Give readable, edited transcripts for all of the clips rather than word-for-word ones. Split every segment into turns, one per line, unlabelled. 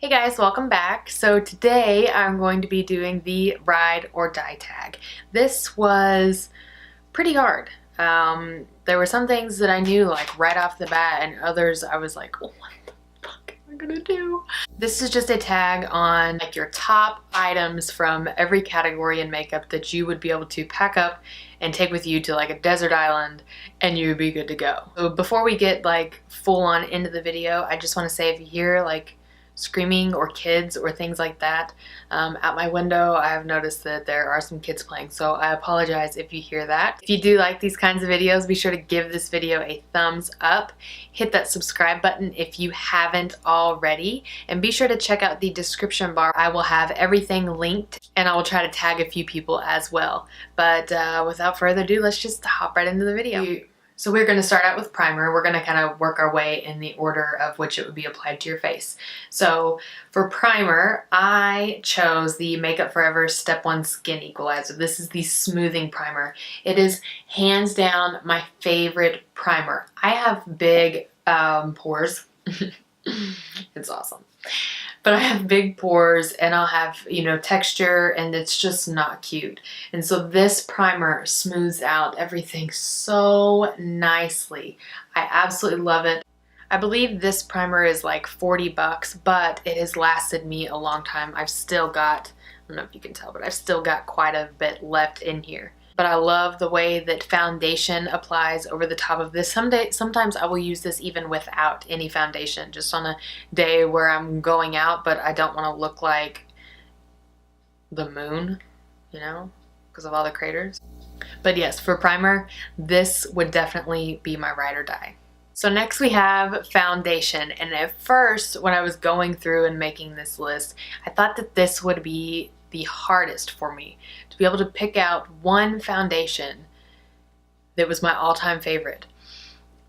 Hey guys, welcome back. So today I'm going to be doing the ride or die tag. This was pretty hard. There were some things that I knew like right off the bat, and others I was like, oh, what the fuck am I gonna do? This is just a tag on like your top items from every category in makeup that you would be able to pack up and take with you to like a desert island and you would be good to go. So before we get like full on into the video, I just want to say if you hear like screaming or kids or things like that at my window, I have noticed that there are some kids playing, so I apologize if you hear that. If you do like these kinds of videos, be sure to give this video a thumbs up, hit that subscribe button if you haven't already, and be sure to check out the description bar. I will have everything linked and I will try to tag a few people as well. But without further ado, let's just hop right into the video. So we're going to start out with primer. We're going to kind of work our way in the order of which it would be applied to your face. So for primer, I chose the Makeup Forever Step 1 Skin Equalizer. This is the smoothing primer. It is hands down my favorite primer. I have big pores. It's awesome. But I have big pores and I'll have, you know, texture, and it's just not cute. And so this primer smooths out everything so nicely. I absolutely love it. I believe this primer is like 40 bucks, but it has lasted me a long time. I've still got, I don't know if you can tell, but I've still got quite a bit left in here. But I love the way that foundation applies over the top of this. Sometimes I will use this even without any foundation, just on a day where I'm going out, but I don't want to look like the moon, you know, because of all the craters. But yes, for primer, this would definitely be my ride or die. So next we have foundation, and at first when I was going through and making this list, I thought that this would be the hardest for me to be able to pick out one foundation that was my all-time favorite.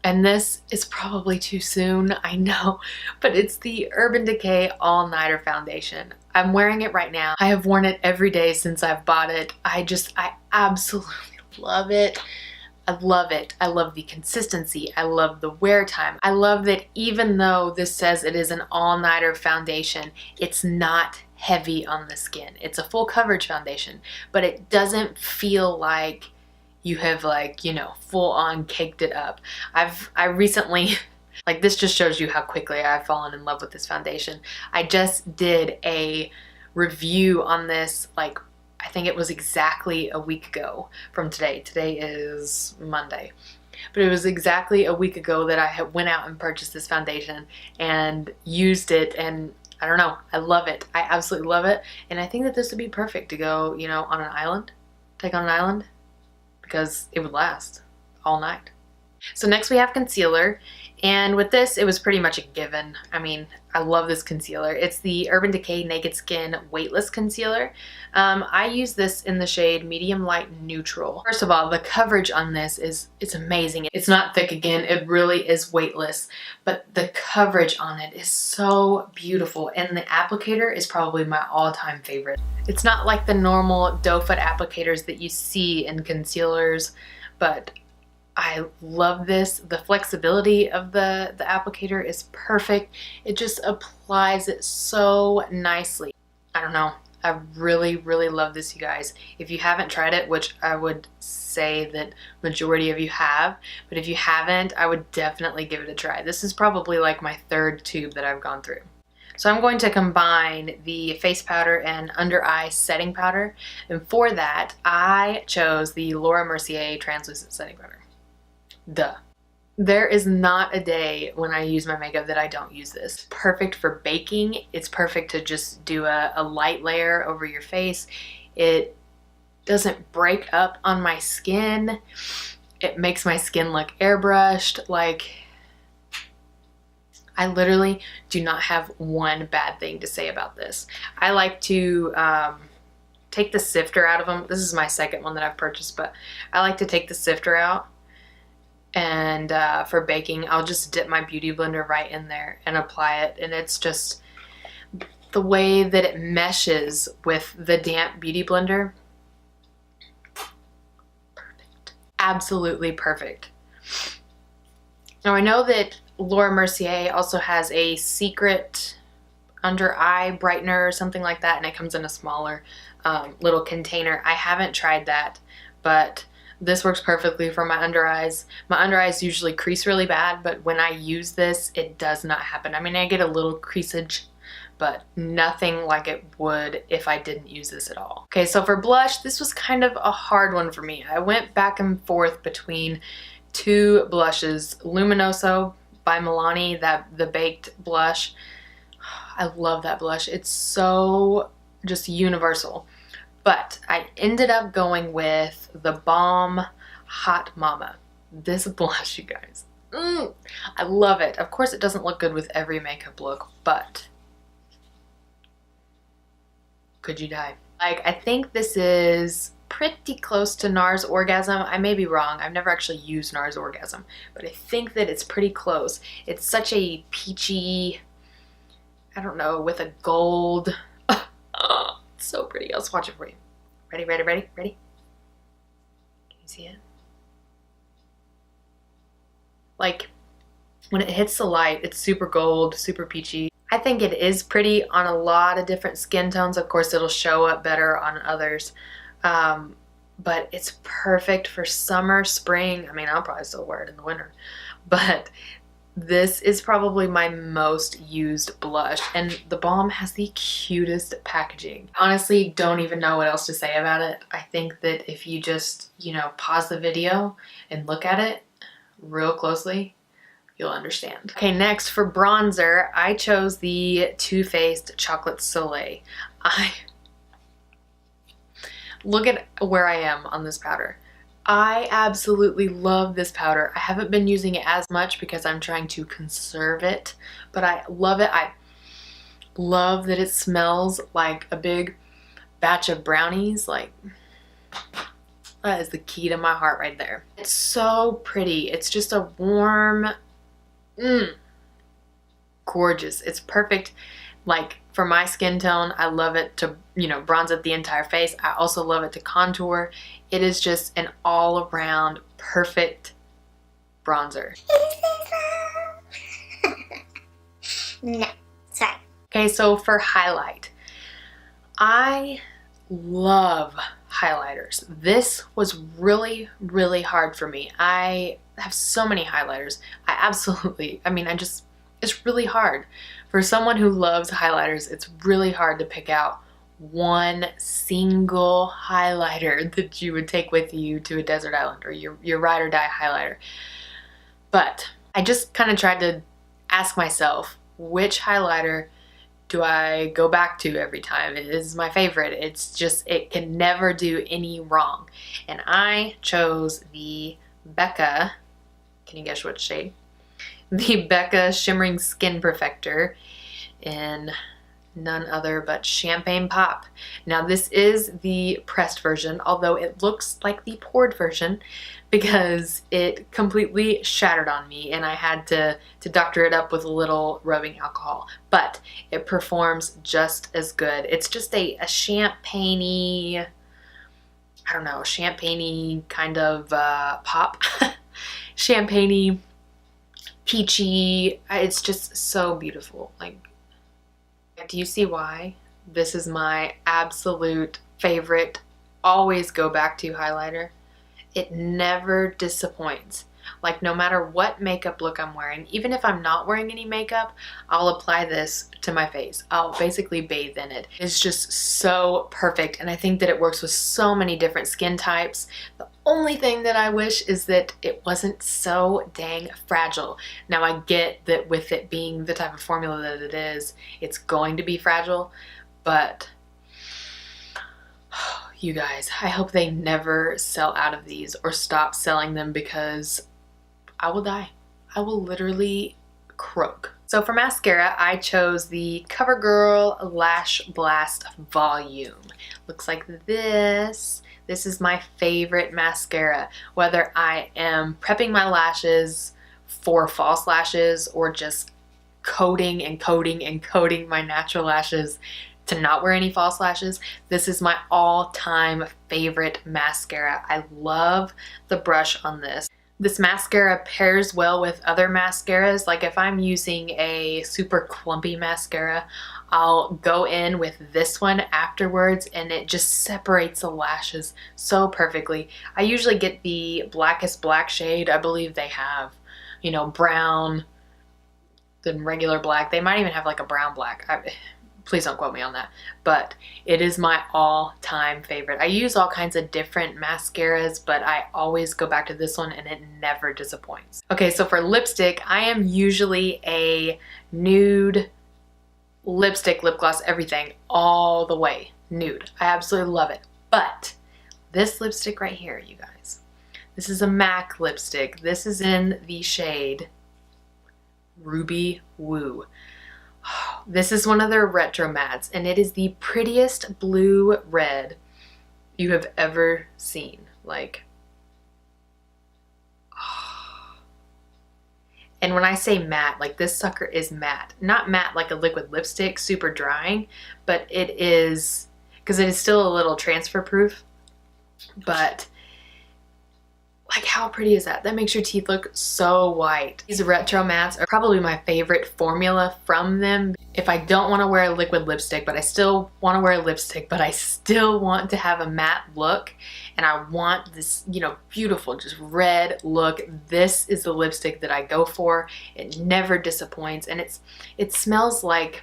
And this is probably too soon, I know, but it's the Urban Decay All Nighter Foundation. I'm wearing it right now. I have worn it every day since I've bought it. I absolutely love it. I love it. I love the consistency. I love the wear time. I love that even though this says it is an all-nighter foundation, it's not heavy on the skin. It's a full coverage foundation, but it doesn't feel like you have like, you know, full on caked it up. I recently, like this just shows you how quickly I've fallen in love with this foundation. I just did a review on this, like I think it was exactly a week ago from today. Today is Monday. But it was exactly a week ago that I went out and purchased this foundation and used it, and I don't know, I love it. I absolutely love it. And I think that this would be perfect to go, you know, on an island, take on an island, because it would last all night. So next we have concealer. And with this, it was pretty much a given. I mean, I love this concealer. It's the Urban Decay Naked Skin Weightless Concealer. I use this in the shade Medium Light Neutral. First of all, the coverage on this it's amazing. It's not thick again, it really is weightless, but the coverage on it is so beautiful, and the applicator is probably my all-time favorite. It's not like the normal doe foot applicators that you see in concealers, but I love this. The flexibility of the applicator is perfect. It just applies it so nicely. I don't know. I really, really love this, you guys. If you haven't tried it, which I would say that majority of you have, but if you haven't, I would definitely give it a try. This is probably like my third tube that I've gone through. So I'm going to combine the face powder and under eye setting powder. And for that, I chose the Laura Mercier translucent setting powder. Duh. There is not a day when I use my makeup that I don't use this. It's perfect for baking. It's perfect to just do a light layer over your face. It doesn't break up on my skin. It makes my skin look airbrushed. Like, I literally do not have one bad thing to say about this. I like to take the sifter out of them. This is my second one that I've purchased, but I like to take the sifter out. And for baking, I'll just dip my beauty blender right in there and apply it. And it's just the way that it meshes with the damp beauty blender. Perfect. Absolutely perfect. Now I know that Laura Mercier also has a secret under eye brightener or something like that, and it comes in a smaller little container. I haven't tried that, but this works perfectly for my under eyes. My under eyes usually crease really bad, but when I use this, it does not happen. I mean, I get a little creasage, but nothing like it would if I didn't use this at all. Okay, so for blush, this was kind of a hard one for me. I went back and forth between two blushes. Luminoso by Milani, the baked blush. I love that blush. It's so just universal. But I ended up going with the Balm Hot Mama. This blush, you guys. I love it. Of course, it doesn't look good with every makeup look, but could you die? Like, I think this is pretty close to NARS Orgasm. I may be wrong. I've never actually used NARS Orgasm, but I think that it's pretty close. It's such a peachy, I don't know, with a gold. It's so pretty. I'll swatch it for you. Ready, ready, ready, ready? Can you see it? Like, when it hits the light, it's super gold, super peachy. I think it is pretty on a lot of different skin tones. Of course, it'll show up better on others. But it's perfect for summer, spring. I mean, I'll probably still wear it in the winter. But this is probably my most used blush, and the Balm has the cutest packaging. Honestly, don't even know what else to say about it. I think that if you just, you know, pause the video and look at it real closely, you'll understand. Okay, next for bronzer, I chose the Too Faced Chocolate Soleil. Look at where I am on this powder. I absolutely love this powder. I haven't been using it as much because I'm trying to conserve it, but I love it. I love that it smells like a big batch of brownies. Like, that is the key to my heart right there. It's so pretty. It's just a warm, gorgeous. It's perfect. Like, for my skin tone, I love it to, you know, bronze up the entire face. I also love it to contour. It is just an all-around perfect bronzer.
No, sorry.
Okay, so for highlight, I love highlighters. This was really, really hard for me. I have so many highlighters. It's really hard. For someone who loves highlighters, it's really hard to pick out one single highlighter that you would take with you to a desert island, or your ride or die highlighter. But I just kind of tried to ask myself, which highlighter do I go back to every time? It is my favorite. It's just, it can never do any wrong. And I chose the Becca, can you guess what shade? The Becca Shimmering Skin Perfector in none other but Champagne Pop. Now, this is the pressed version, although it looks like the poured version because it completely shattered on me and I had to doctor it up with a little rubbing alcohol. But it performs just as good. It's just a champagne-y, I don't know, champagne-y kind of pop. Champagne-y, peachy. It's just so beautiful. Like, do you see why this is my absolute favorite, always go back to highlighter? It never disappoints. Like, no matter what makeup look I'm wearing, even if I'm not wearing any makeup, I'll apply this to my face. I'll basically bathe in it. It's just so perfect, and I think that it works with so many different skin types. The only thing that I wish is that it wasn't so dang fragile. Now, I get that with it being the type of formula that it is, it's going to be fragile, but you guys, I hope they never sell out of these or stop selling them because I will die. I will literally croak. So for mascara, I chose the CoverGirl Lash Blast Volume. Looks like this. This is my favorite mascara, whether I am prepping my lashes for false lashes or just coating and coating and coating my natural lashes to not wear any false lashes. This is my all-time favorite mascara. I love the brush on this. This mascara pairs well with other mascaras. Like, if I'm using a super clumpy mascara, I'll go in with this one afterwards and it just separates the lashes so perfectly. I usually get the blackest black shade. I believe they have, you know, brown, then regular black. They might even have like a brown black. Please don't quote me on that, but it is my all-time favorite. I use all kinds of different mascaras, but I always go back to this one and it never disappoints. Okay, so for lipstick, I am usually a nude lipstick, lip gloss, everything, all the way nude. I absolutely love it. But this lipstick right here, you guys, this is a MAC lipstick. This is in the shade Ruby Woo. This is one of their retro mattes, and it is the prettiest blue red you have ever seen. Like, oh. And when I say matte, like this sucker is matte. Not matte like a liquid lipstick, super drying, but it is, because it is still a little transfer proof, but like how pretty is that? That makes your teeth look so white. These retro mattes are probably my favorite formula from them. If I don't want to wear a liquid lipstick, but I still want to wear a lipstick, but I still want to have a matte look, and I want this, you know, beautiful, just red look, this is the lipstick that I go for. It never disappoints, and it smells like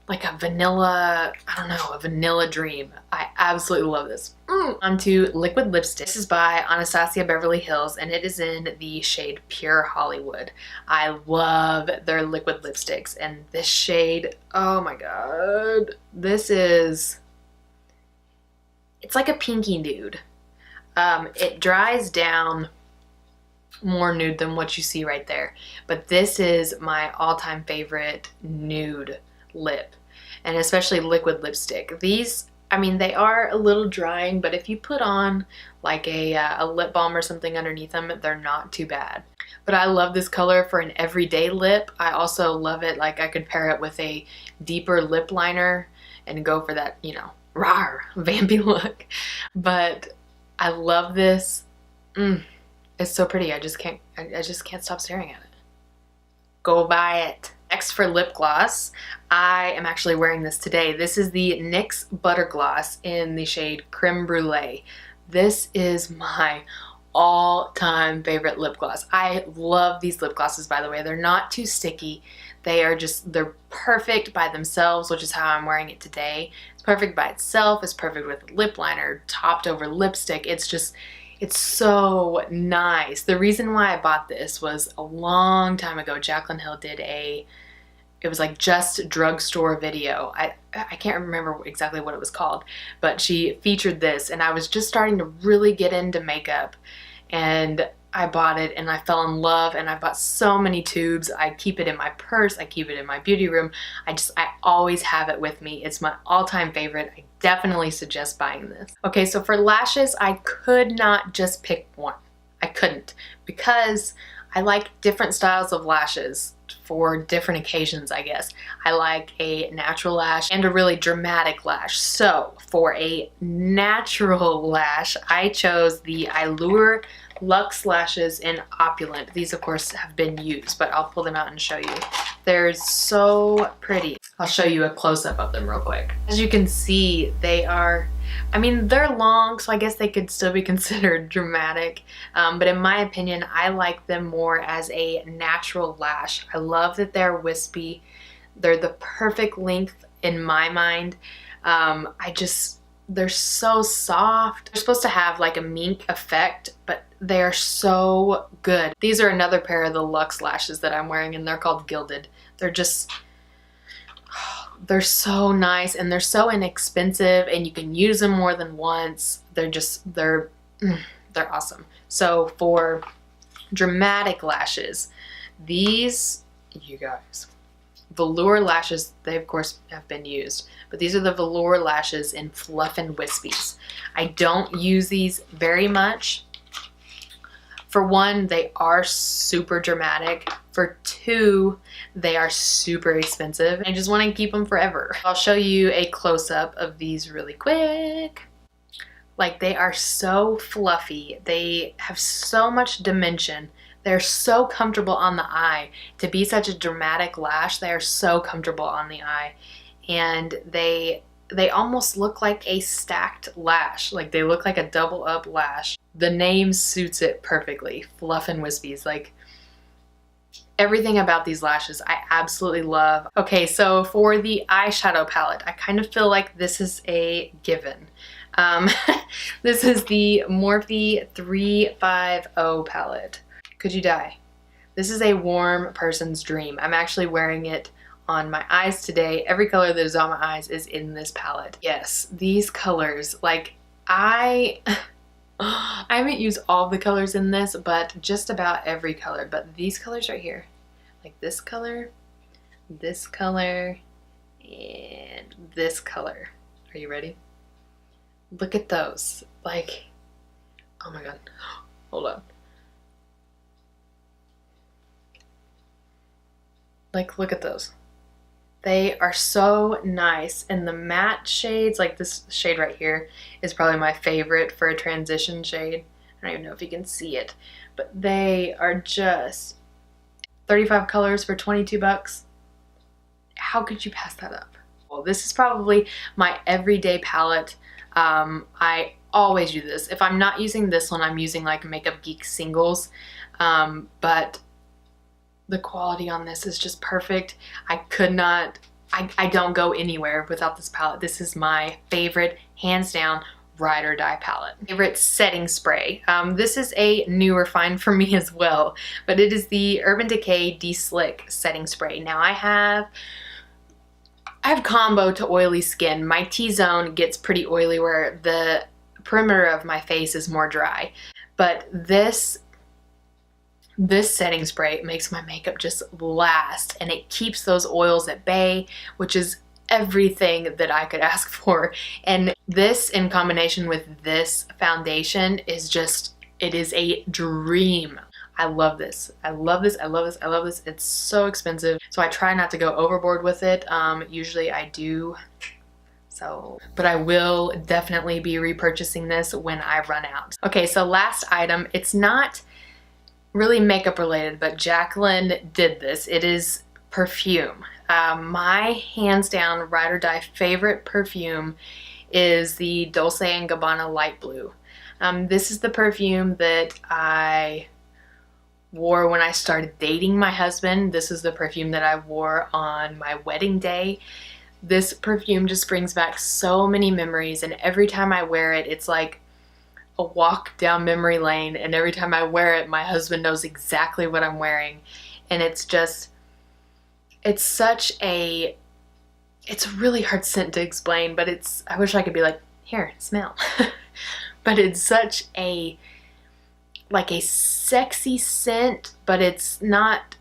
a vanilla, I don't know, a vanilla dream. I absolutely love this. Onto liquid lipstick. This is by Anastasia Beverly Hills, and it is in the shade Pure Hollywood. I love their liquid lipsticks, and this shade, oh my god. This is, it's like a pinky nude. It dries down more nude than what you see right there, but this is my all-time favorite nude lip, and especially liquid lipstick. These, I mean, they are a little drying, but if you put on like a lip balm or something underneath them, they're not too bad. But I love this color for an everyday lip. I also love it, like I could pair it with a deeper lip liner and go for that, you know, rawr, vampy look. But I love this. It's so pretty. I just can't stop staring at it. Go buy it. Next, for lip gloss, I am actually wearing this today. This is the NYX Butter Gloss in the shade Creme Brûlée. This is my all-time favorite lip gloss. I love these lip glosses, by the way. They're not too sticky. They're perfect by themselves, which is how I'm wearing it today. It's perfect by itself. It's perfect with lip liner, topped over lipstick. It's so nice. The reason why I bought this was a long time ago. Jaclyn Hill did it was like just drugstore video. I can't remember exactly what it was called, but she featured this, and I was just starting to really get into makeup, and I bought it and I fell in love, and I bought so many tubes. I keep it in my purse. I keep it in my beauty room. I always have it with me. It's my all-time favorite. I definitely suggest buying this. Okay, so for lashes, I could not just pick one. I couldn't, because I like different styles of lashes for different occasions, I guess. I like a natural lash and a really dramatic lash. So for a natural lash, I chose the Allure Luxe Lashes in Opulent. These, of course, have been used, but I'll pull them out and show you. They're so pretty. I'll show you a close-up of them real quick. As you can see, they are, I mean, they're long, so I guess they could still be considered dramatic. But in my opinion, I like them more as a natural lash. I love that they're wispy. They're the perfect length in my mind. They're so soft. They're supposed to have like a mink effect, but they are so good. These are another pair of the Luxe lashes that I'm wearing, and they're called Gilded. They're so nice, and they're so inexpensive, and you can use them more than once. They're awesome. So for dramatic lashes, these, you guys, velour lashes, they of course have been used, but these are the velour lashes in Fluff and Wispies. I don't use these very much. For one, they are super dramatic. For two, they are super expensive. I just want to keep them forever. I'll show you a close-up of these really quick. Like, they are so fluffy. They have so much dimension. They're so comfortable on the eye. To be such a dramatic lash, they are so comfortable on the eye. And they almost look like a stacked lash. Like they look like a double up lash. The name suits it perfectly. Fluff and Wispies. Like everything about these lashes I absolutely love. Okay, so for the eyeshadow palette, I kind of feel like this is a given. This is the Morphe 350 palette. Could you die? This is a warm person's dream. I'm actually wearing it on my eyes today. Every color that is on my eyes is in this palette. Yes, these colors, like I haven't used all the colors in this, but just about every color. But these colors right here, like this color, and this color. Are you ready? Look at those. Like, oh my god. Hold on. Like, look at those. They are so nice, and the matte shades, like this shade right here is probably my favorite for a transition shade. I don't even know if you can see it, but they are just 35 colors for 22 bucks. How could you pass that up? Well, this is probably my everyday palette. I always use this. If I'm not using this one, I'm using like Makeup Geek singles, but the quality on this is just perfect. I don't go anywhere without this palette. This is my favorite, hands down, ride or die palette. Favorite setting spray. This is a newer find for me as well, but it is the Urban Decay De-Slick setting spray. Now I have combo to oily skin. My T-zone gets pretty oily where the perimeter of my face is more dry, but this setting spray makes my makeup just last, and it keeps those oils at bay, which is everything that I could ask for. And this in combination with this foundation is just, it is a dream. I love this. I love this. I love this. I love this. It's so expensive, so I try not to go overboard with it. Usually I do. So, but I will definitely be repurchasing this when I run out. Okay, so last item. It's not really makeup related, but Jaclyn did this. It is perfume. My hands down ride or die favorite perfume is the Dolce & Gabbana Light Blue. This is the perfume that I wore when I started dating my husband. This is the perfume that I wore on my wedding day. This perfume just brings back so many memories, and every time I wear it, it's like a walk down memory lane, and every time I wear it, my husband knows exactly what I'm wearing. And it's just, it's such a, it's a really hard scent to explain, but it's, I wish I could be like, here, smell. But it's such a, like a sexy scent, but it's not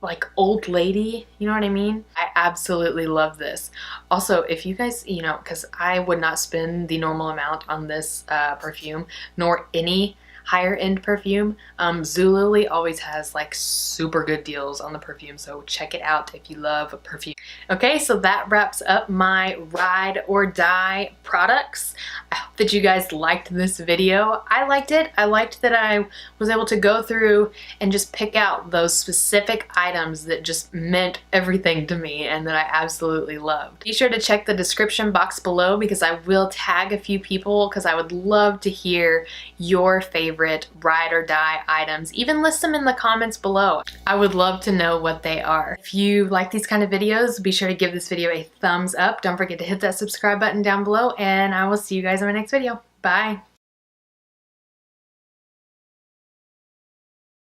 like old lady, you know what I mean? I absolutely love this. Also, if you guys, you know, because I would not spend the normal amount on this perfume, nor any higher end perfume. Zulily always has like super good deals on the perfume, so check it out if you love perfume. Okay, so that wraps up my ride or die products. I hope that you guys liked this video. I liked it. I liked that I was able to go through and just pick out those specific items that just meant everything to me and that I absolutely loved. Be sure to check the description box below because I will tag a few people because I would love to hear your favorite ride or die items. Even list them in the comments below. I would love to know what they are. If you like these kind of videos, be sure to give this video a thumbs up. Don't forget to hit that subscribe button down below, and I will see you guys in my next video. Bye!